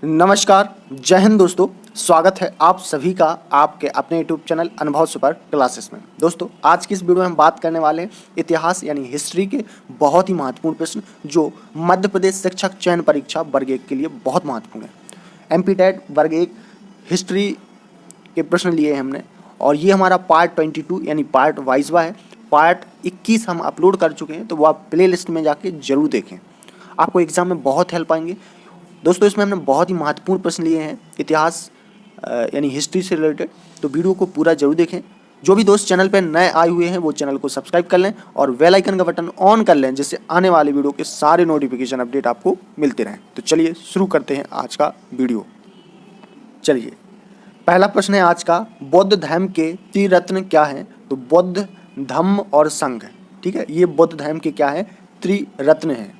नमस्कार, जय हिंद दोस्तों। स्वागत है आप सभी का आपके अपने यूट्यूब चैनल अनुभव सुपर क्लासेस में। दोस्तों, आज की इस वीडियो में हम बात करने वाले हैं इतिहास यानी हिस्ट्री के बहुत ही महत्वपूर्ण प्रश्न जो मध्य प्रदेश शिक्षक चयन परीक्षा वर्ग 1 के लिए बहुत महत्वपूर्ण है। एमपी वर्ग 1 हिस्ट्री के प्रश्न लिए हैं हमने और ये हमारा पार्ट 22 यानी पार्ट वाइजवा है। पार्ट 21 हम अपलोड कर चुके हैं, तो वो आप प्ले लिस्ट में जाके जरूर देखें, आपको एग्जाम में बहुत हेल्प आएंगे। दोस्तों, इसमें हमने बहुत ही महत्वपूर्ण प्रश्न लिए हैं इतिहास यानी हिस्ट्री से रिलेटेड, तो वीडियो को पूरा जरूर देखें। जो भी दोस्त चैनल पर नए आए हुए हैं वो चैनल को सब्सक्राइब कर लें और बेल आइकन का बटन ऑन कर लें, जिससे आने वाले वीडियो के सारे नोटिफिकेशन अपडेट आपको मिलते रहें। तो चलिए शुरू करते हैं आज का वीडियो। चलिए, पहला प्रश्न है आज का, बौद्ध धर्म के त्रिरत्न क्या हैं? तो बुद्ध, धम्म और संघ, ठीक है, ये बौद्ध धर्म के क्या है? त्रिरत्न हैं।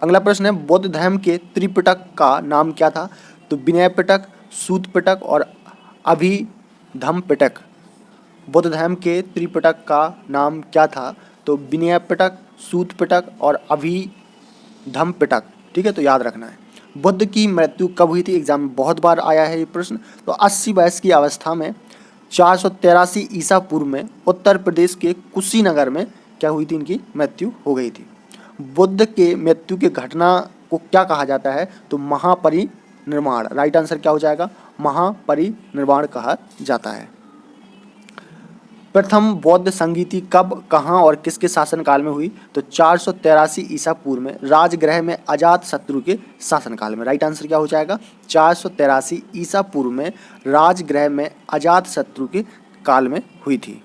अगला प्रश्न है, बौद्ध धर्म के त्रिपिटक का नाम क्या था? तो विनय पिटक, सूत पिटक और अभिधम्म पिटक। बौद्ध धर्म के त्रिपिटक का नाम क्या था? तो विनय पिटक, सूत पिटक और अभिधम्म पिटक, ठीक है, तो याद रखना है। बुद्ध की मृत्यु कब हुई थी? एग्जाम में बहुत बार आया है ये प्रश्न। तो 80 वर्ष की अवस्था में 483 ईसा पूर्व में उत्तर प्रदेश के कुशीनगर में क्या हुई थी? इनकी मृत्यु हो गई थी। बुद्ध के मृत्यु की घटना को क्या कहा जाता है? तो महापरिनिर्वाण। राइट आंसर क्या हो जाएगा? महापरिनिर्वाण कहा जाता है। प्रथम बौद्ध संगीति कब, कहाँ और किसके शासनकाल में हुई? तो 483 ईसा पूर्व में राजगृह में अजातशत्रु के शासनकाल में। राइट आंसर क्या हो जाएगा? 483 ईसा पूर्व में राजगृह में अजातशत्रु के काल में हुई थी।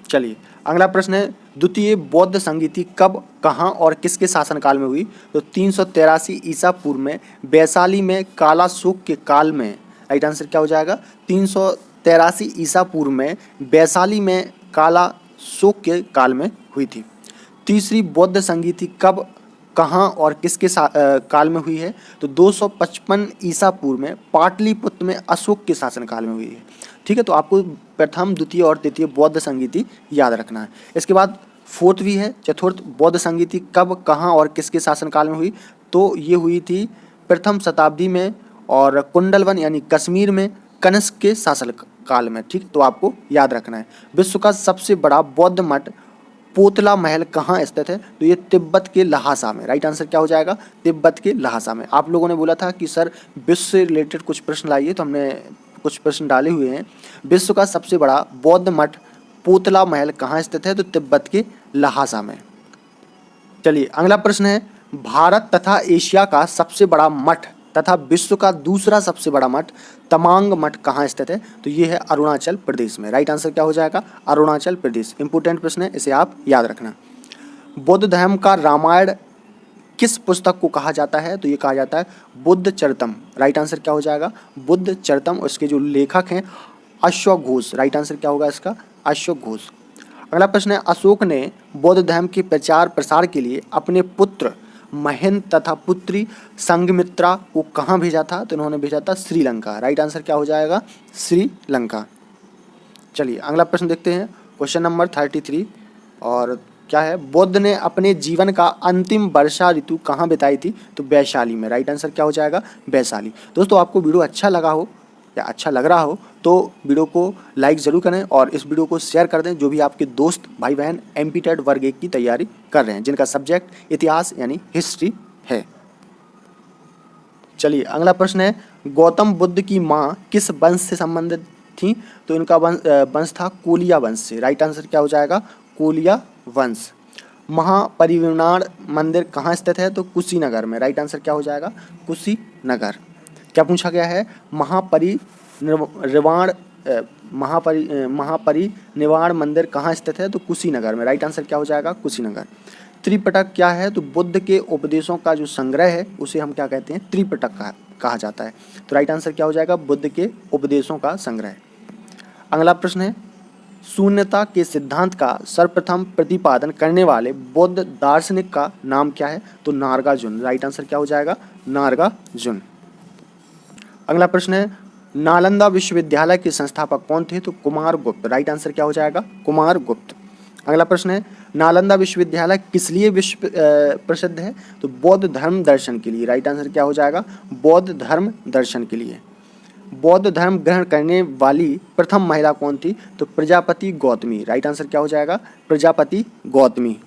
चलिए, अगला प्रश्न है, द्वितीय बौद्ध संगीति कब, कहाँ और किसके शासनकाल में हुई? तो 383 ईसा पूर्व में वैशाली में कालाशोक के काल में। राइट आंसर क्या हो जाएगा? 383 ईसा पूर्व में वैशाली में कालाशोक के काल में हुई थी। तीसरी बौद्ध संगीति कब, कहाँ और किसके काल में हुई है? तो 255 ईसा पूर्व में पाटलिपुत्र में अशोक के शासनकाल में हुई है। ठीक है, तो आपको प्रथम, द्वितीय और तृतीय बौद्ध संगीति याद रखना है। इसके बाद फोर्थ भी है, चतुर्थ बौद्ध संगीति कब, कहाँ और किसके शासनकाल में हुई? तो ये हुई थी प्रथम शताब्दी में और कुंडलवन यानी कश्मीर में कनिष्क के शासनकाल में। ठीक, तो आपको याद रखना है। विश्व का सबसे बड़ा बौद्ध मठ पोतला महल कहाँ स्थित है? तो ये तिब्बत के लहासा में। राइट आंसर क्या हो जाएगा? तिब्बत के लहासा में। आप लोगों ने बोला था कि सर विश्व से रिलेटेड कुछ प्रश्न लाइए, तो हमने कुछ प्रश्न डाले हुए हैं। विश्व का सबसे बड़ा बौद्ध मठ पोतला महल कहाँ स्थित है? तो तिब्बत के लहासा में। चलिए, अगला प्रश्न है, भारत तथा एशिया का सबसे बड़ा मठ तथा विश्व का दूसरा सबसे बड़ा मठ तमांग मठ कहाँ स्थित है? तो ये है अरुणाचल प्रदेश में। राइट आंसर क्या हो जाएगा? अरुणाचल प्रदेश। इंपोर्टेंट प्रश्न है, इसे आप याद रखना। बौद्ध धर्म का रामायण किस पुस्तक को कहा जाता है? तो ये कहा जाता है बुद्ध चरितम। राइट आंसर क्या हो जाएगा? बुद्ध चरितम। उसके जो लेखक हैं अश्वघोष। राइट आंसर क्या होगा इसका? अश्वघोष। अगला प्रश्न है, अशोक ने बौद्ध धर्म के प्रचार प्रसार के लिए अपने पुत्र महेंद्र तथा पुत्री संघमित्रा को कहाँ भेजा था? तो इन्होंने भेजा था श्रीलंका। राइट आंसर क्या हो जाएगा? श्रीलंका। चलिए, अगला प्रश्न देखते हैं, क्वेश्चन नंबर 33 और क्या है, बुद्ध ने अपने जीवन का अंतिम वर्षा ऋतु कहाँ बिताई थी? तो वैशाली में। राइट आंसर क्या हो जाएगा? वैशाली। दोस्तों, आपको वीडियो अच्छा लगा हो या अच्छा लग रहा हो तो वीडियो को लाइक ज़रूर करें और इस वीडियो को शेयर कर दें जो भी आपके दोस्त भाई बहन एमपी वर्ग 1 की तैयारी कर रहे हैं, जिनका सब्जेक्ट इतिहास यानी हिस्ट्री है। चलिए, अगला प्रश्न है, गौतम बुद्ध की माँ किस वंश से संबंधित थी? तो इनका वंश था कोलिया वंश से। राइट आंसर क्या हो जाएगा? कोलिया वंश। महापरिनिर्वाण मंदिर कहाँ स्थित है? तो कुशीनगर में। राइट आंसर क्या हो जाएगा? कुशीनगर। क्या पूछा गया है? महापरिनिर्वाण मंदिर कहाँ स्थित है? तो कुशीनगर में। राइट आंसर क्या हो जाएगा? कुशीनगर। त्रिपिटक क्या है? तो बुद्ध के उपदेशों का जो संग्रह है उसे हम क्या कहते हैं? त्रिपिटक कहा जाता है। तो राइट आंसर क्या हो जाएगा? बुद्ध के उपदेशों का संग्रह। अगला प्रश्न है, शून्यता के सिद्धांत का सर्वप्रथम प्रतिपादन करने वाले बौद्ध दार्शनिक का नाम क्या है? तो नागार्जुन। राइट आंसर क्या हो जाएगा? नागार्जुन। अगला प्रश्न है, नालंदा विश्वविद्यालय के संस्थापक कौन थे? तो कुमारगुप्त। राइट आंसर क्या हो जाएगा? कुमारगुप्त। अगला प्रश्न है नालंदा विश्वविद्यालय किस लिए विश्व प्रसिद्ध है? तो बौद्ध धर्म दर्शन के लिए। राइट आंसर क्या हो जाएगा? बौद्ध धर्म दर्शन के लिए। बौद्ध धर्म ग्रहण करने वाली प्रथम महिला कौन थी? तो प्रजापति गौतमी। राइट आंसर क्या हो जाएगा? प्रजापति गौतमी।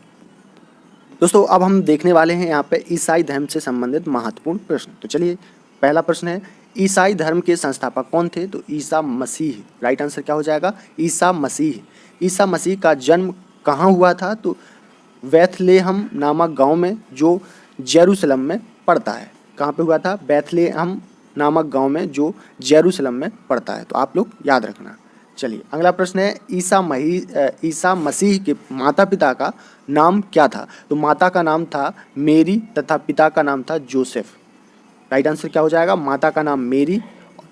दोस्तों अब हम देखने वाले हैं यहाँ पे ईसाई धर्म से संबंधित महत्वपूर्ण प्रश्न। तो चलिए पहला प्रश्न है ईसाई धर्म के संस्थापक कौन थे? तो ईसा मसीह। राइट आंसर क्या हो जाएगा? ईसा मसीह। ईसा मसीह का जन्म कहाँ हुआ था? तो बैथलेहम नामक गांव में जो जेरूसलम में पड़ता है। कहाँ पे हुआ था? बैथलेहम नामक गांव में जो जेरूसलम में पड़ता है। तो आप लोग याद रखना। चलिए अगला प्रश्न है ईसा मसीह के माता पिता का नाम क्या था? तो माता का नाम था मेरी तथा पिता का नाम था जोसेफ। राइट आंसर क्या हो जाएगा? माता का नाम मेरी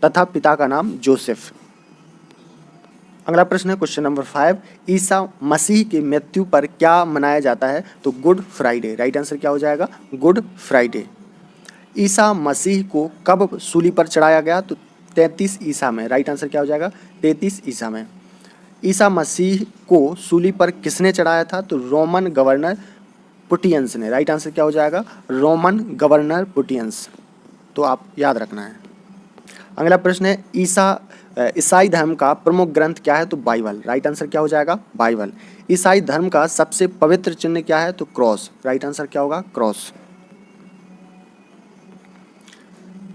तथा पिता का नाम जोसेफ। अगला प्रश्न है क्वेश्चन नंबर 5 ईसा मसीह की मृत्यु पर क्या मनाया जाता है? तो गुड फ्राइडे। राइट आंसर क्या हो जाएगा? Good Friday. ईसा मसीह को कब सूली पर चढ़ाया गया? तो 33 ईसा में। राइट आंसर क्या हो जाएगा? 33 ईसा में। ईसा मसीह को सूली पर किसने चढ़ाया था? तो रोमन गवर्नर पुटियंस ने। राइट आंसर क्या हो जाएगा? Roman governor Pontius. तो आप याद रखना है। अगला प्रश्न है ईसाई धर्म का प्रमुख ग्रंथ क्या है? तो बाइबल। राइट आंसर क्या हो जाएगा? बाइबल। ईसाई धर्म का सबसे पवित्र चिन्ह क्या है? तो क्रॉस। राइट आंसर क्या होगा? क्रॉस।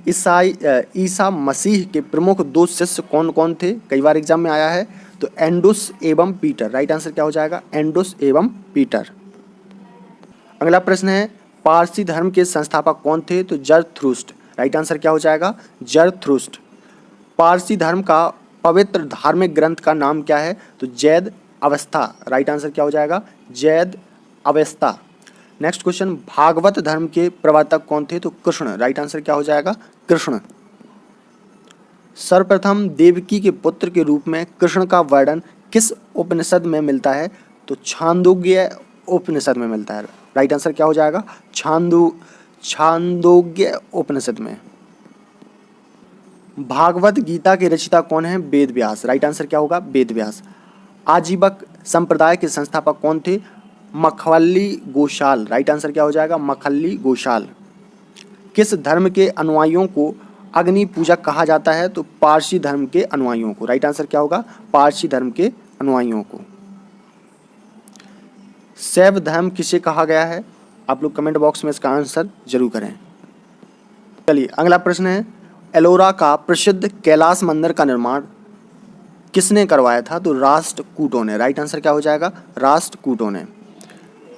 ईसा मसीह के प्रमुख 2 शिष्य कौन कौन थे? कई बार एग्जाम में आया है। तो एंडुस एवं पीटर। राइट आंसर क्या हो जाएगा? एंडुस एवं पीटर। अगला प्रश्न है पारसी धर्म के संस्थापक कौन थे? तो जरथुस्त्र। राइट आंसर क्या हो जाएगा? जरथुस्त्र। पारसी धर्म का पवित्र धार्मिक ग्रंथ का नाम क्या है? तो जैद अवस्था। राइट आंसर क्या हो जाएगा? जैद अवस्था। नेक्स्ट क्वेश्चन भागवत धर्म के प्रवर्तक कौन थे? तो कृष्ण। राइट आंसर क्या हो जाएगा? कृष्ण। सर्वप्रथम देवकी के पुत्र के रूप में कृष्ण का वर्णन किस उपनिषद में मिलता है? तो छांदोग्य उपनिषद में मिलता है। राइट आंसर क्या हो जाएगा? छांदोग्य उपनिषद में। भागवत गीता के रचयिता कौन है? वेद व्यास। राइट आंसर क्या होगा? वेद व्यास। आजीवक संप्रदाय के संस्थापक कौन थे? मखल्ली गोशाल। राइट आंसर क्या हो जाएगा? मखल्ली गोशाल। किस धर्म के अनुयायियों को अग्नि पूजक कहा जाता है? तो पारसी धर्म के अनुयायियों को। राइट आंसर क्या होगा? पारसी धर्म के अनुयायियों को। शैव धर्म किसे कहा गया है? आप लोग कमेंट बॉक्स में इसका आंसर जरूर करें। चलिए अगला प्रश्न है एलोरा का प्रसिद्ध कैलाश मंदिर का निर्माण किसने करवाया था? तो राष्ट्रकूटों ने। राइट आंसर क्या हो जाएगा? राष्ट्रकूटों ने।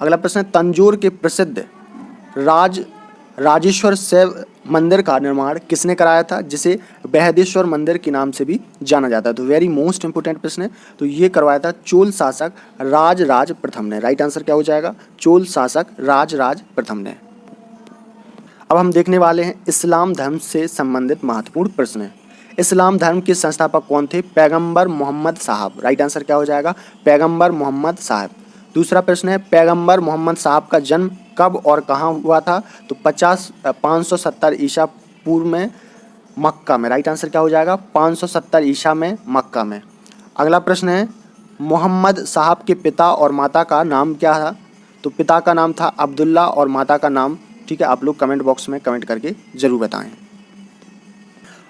अगला प्रश्न है तंजौर के प्रसिद्ध राजेश्वर शैव मंदिर का निर्माण किसने कराया था? जिसे बृहदेश्वर मंदिर के नाम से भी जाना जाता है। तो वेरी मोस्ट इंपोर्टेंट प्रश्न है। तो ये करवाया था चोल शासक राजराज प्रथम ने। राइट आंसर क्या हो जाएगा? चोल शासक राजराज प्रथम ने। अब हम देखने वाले हैं इस्लाम धर्म से संबंधित महत्वपूर्ण प्रश्न है। इस्लाम धर्म के संस्थापक कौन थे? पैगंबर मोहम्मद साहब। राइट आंसर क्या हो जाएगा? पैगंबर मोहम्मद साहब। दूसरा प्रश्न है पैगंबर मोहम्मद साहब का जन्म कब और कहाँ हुआ था? तो 570 ईसा पूर्व में मक्का में। राइट आंसर क्या हो जाएगा? 570 ईसा में मक्का में। अगला प्रश्न है मोहम्मद साहब के पिता और माता का नाम क्या था? तो पिता का नाम था अब्दुल्ला और माता का नाम, ठीक है, आप लोग कमेंट बॉक्स में कमेंट करके ज़रूर बताएं।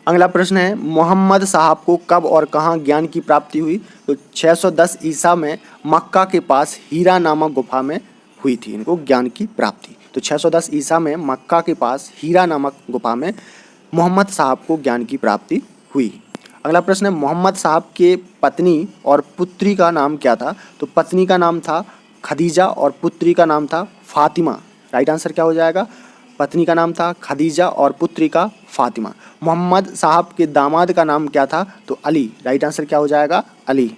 अगला प्रश्न है मोहम्मद साहब को कब और कहाँ ज्ञान की प्राप्ति हुई? तो 610 ईसा में मक्का के पास हीरा नामक गुफा में हुई थी इनको ज्ञान की प्राप्ति। तो 610 ईसा में मक्का के पास हीरा नामक गुफा में मोहम्मद साहब को ज्ञान की प्राप्ति हुई। अगला प्रश्न है मोहम्मद साहब के पत्नी और पुत्री का नाम क्या था? तो पत्नी का नाम था खदीजा और पुत्री का नाम था फातिमा। राइट आंसर क्या हो जाएगा? पत्नी का नाम था खदीजा और पुत्री का फातिमा। मोहम्मद साहब के दामाद का नाम क्या था? तो अली। राइट आंसर क्या हो जाएगा? अली।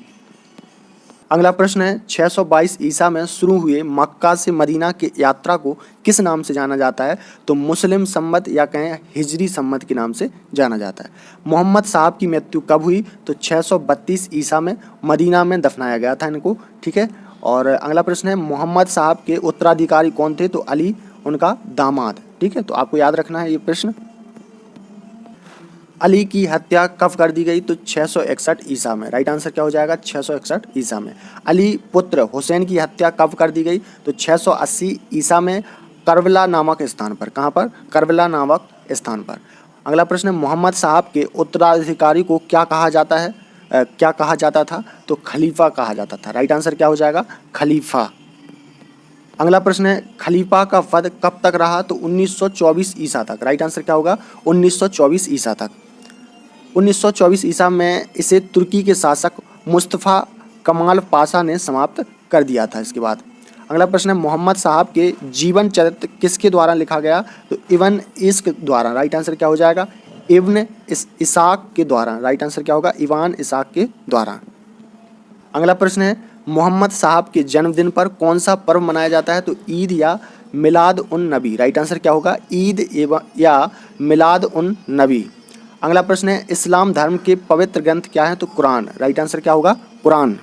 अगला प्रश्न है 622 ईसा में शुरू हुए मक्का से मदीना की यात्रा को किस नाम से जाना जाता है? तो मुस्लिम सम्मत या कहें हिजरी सम्मत के नाम से जाना जाता है। मोहम्मद साहब की मृत्यु कब हुई? तो 632 ईसा में मदीना में दफनाया गया था इनको, ठीक है। और अगला प्रश्न है मोहम्मद साहब के उत्तराधिकारी कौन थे? तो अली उनका दामाद, ठीक है। तो आपको याद रखना है ये प्रश्न। अली की हत्या कब कर दी गई? तो 661 ईसा में। राइट आंसर क्या हो जाएगा? 661 ईसा में। अली पुत्र हुसैन की हत्या कब कर दी गई? तो 680 ईसा में, करबला नामक स्थान पर। कहाँ पर? करबला नामक स्थान पर। अगला प्रश्न है, मोहम्मद साहब के उत्तराधिकारी को क्या कहा जाता है? क्या कहा जाता था? तो खलीफा कहा जाता था। राइट आंसर क्या हो जाएगा? खलीफा। अगला प्रश्न है, खलीफा का पद कब तक रहा? तो 1924 ईसा तक। राइट आंसर क्या होगा? 1924 ईसा तक। 1924 ईसा में इसे तुर्की के शासक मुस्तफ़ा कमाल पाशा ने समाप्त कर दिया था इसके बाद। अगला प्रश्न है, मोहम्मद साहब के जीवन चरित्र किसके द्वारा लिखा गया? तो इब्न इस्क द्वारा। राइट आंसर क्या हो जाएगा? इब्न इसाक के द्वारा। राइट आंसर क्या होगा? इवान इसाक के द्वारा। अगला प्रश्न है, मोहम्मद साहब के जन्मदिन पर कौन सा पर्व मनाया जाता है? तो ईद या मिलाद उन नबी। राइट आंसर क्या होगा? ईद या मिलाद उन नबी। अगला प्रश्न है, इस्लाम धर्म के पवित्र ग्रंथ क्या है? तो कुरान। राइट आंसर क्या होगा? कुरान।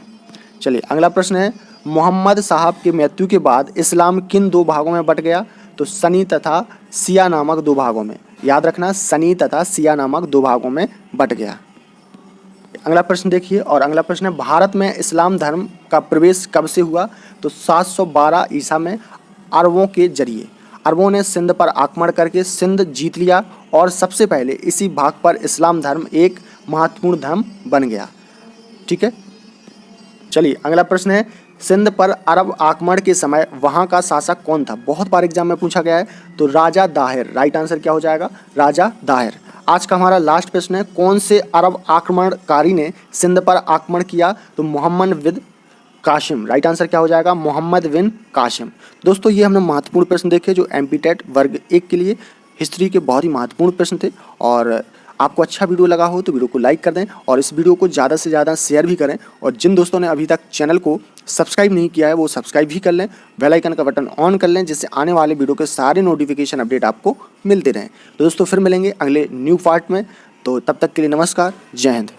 चलिए अगला प्रश्न है, मोहम्मद साहब की मृत्यु के बाद इस्लाम किन दो भागों में बट गया? तो सनी तथा सिया नामक दो भागों में। याद रखना, सनी तथा सिया नामक दो भागों में बट गया। अगला प्रश्न देखिए, और अगला प्रश्न है, भारत में इस्लाम धर्म का प्रवेश कब से हुआ? तो 712 ईसा में अरबों के जरिए। अरबों ने सिंध पर आक्रमण करके सिंध जीत लिया और सबसे पहले इसी भाग पर इस्लाम धर्म एक महत्वपूर्ण धर्म बन गया। ठीक है, चलिए अगला प्रश्न है, सिंध पर अरब आक्रमण के समय वहाँ का शासक कौन था? बहुत बार एग्जाम में पूछा गया है। तो राजा दाहिर। राइट आंसर क्या हो जाएगा? राजा दाहिर। आज का हमारा लास्ट प्रश्न है, कौन से अरब आक्रमणकारी ने सिंध पर आक्रमण किया? तो मोहम्मद बिन कासिम। राइट आंसर क्या हो जाएगा? मोहम्मद बिन कासिम। दोस्तों ये हमने महत्वपूर्ण प्रश्न देखे जो एमपीटेट वर्ग 1 के लिए हिस्ट्री के बहुत ही महत्वपूर्ण प्रश्न थे। और आपको अच्छा वीडियो लगा हो तो वीडियो को लाइक कर दें और इस वीडियो को ज़्यादा से ज़्यादा शेयर भी करें। और जिन दोस्तों ने अभी तक चैनल को सब्सक्राइब नहीं किया है वो सब्सक्राइब भी कर लें, बेल आइकन का बटन ऑन कर लें, जिससे आने वाले वीडियो के सारे नोटिफिकेशन अपडेट आपको मिलते रहें। तो दोस्तों फिर मिलेंगे अगले न्यू पार्ट में। तो तब तक के लिए नमस्कार, जय हिंद।